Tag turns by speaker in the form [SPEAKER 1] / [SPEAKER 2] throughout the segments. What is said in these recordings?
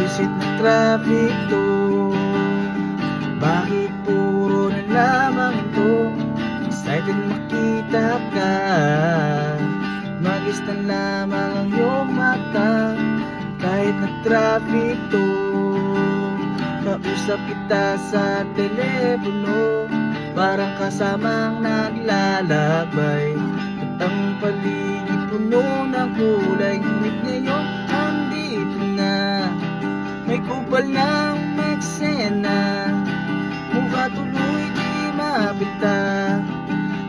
[SPEAKER 1] Buwisit na traffic to. Bakit puro na lamang ito? Excited makita ka, magis na lamang ang iyong mata. Kahit na traffic to, kausap kita sa telepono. Parang kasamang naglalakbay, at ang paligid puno ng kulay. Ngunit ngayon andito na, may kupal ng eksena. Mukha tuloy di mapita,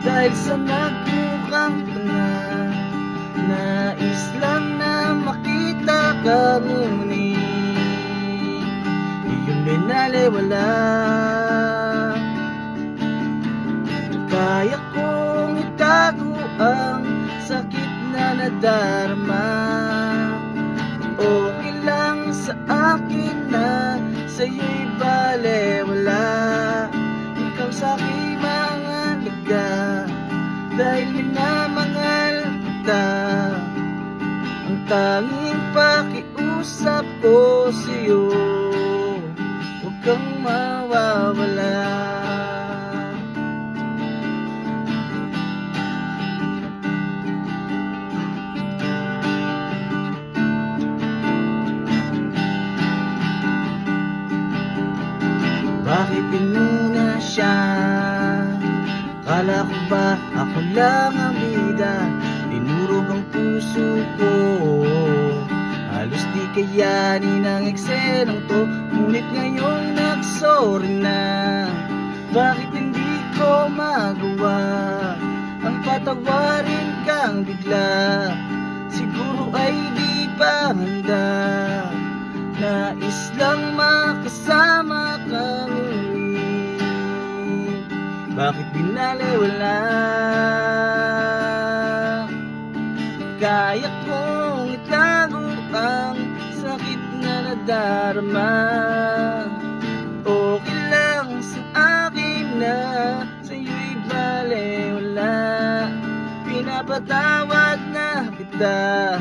[SPEAKER 1] dahil sa nagmukhang tanga. Nais lang na makita ka, ngunit iyong binaliwala. Kaya kong itago ang sakit na nadarama. Okay lang sa akin na sa'yo'y balewala. Ikaw sa'kin mahalaga, dahil minamangal kita. Ang tanging pakiusap ko sa'yo, huwag kang mawawala. Bakit inuna siya? Kala ko ba ako lang ang bida? Tinurog ang puso ko, halos di kayanin ang eksenang to. Ngunit ngayong nagsorry na, bakit hindi ko magawa ang patawarin kang bigla? Siguro ay di pa handa. Nais lang makasama ka, ngunit bakit binaliwala? Kaya kong itago ang sakit na nadarama. Okay lang sa akin na sa'yo'y balewala. Pinapatawad na kita,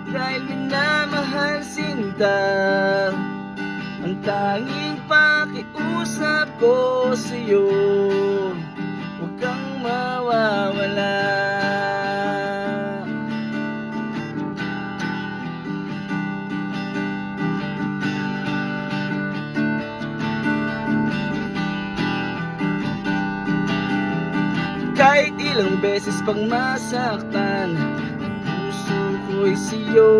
[SPEAKER 1] dahil minamahal sinta. Ang tanging pakiusap ko sa'yo, huwag kang mawawala. Kahit ilang beses pang masaktan, ko'y sa'yo.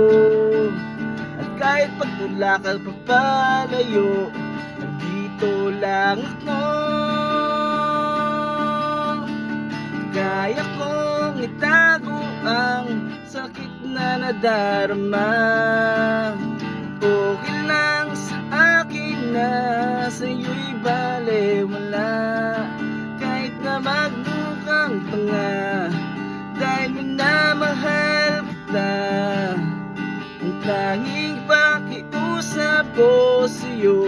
[SPEAKER 1] At kahit pagtulakal papalayo, nandito lang ako. Kaya kong itago ang sakit na nadarama. Okay lang sa akin na sa'yo'y balewala. Kahit na magmukhang tanga, dahil minamahal kita. Ang tanging pakiusap ko sa'yo,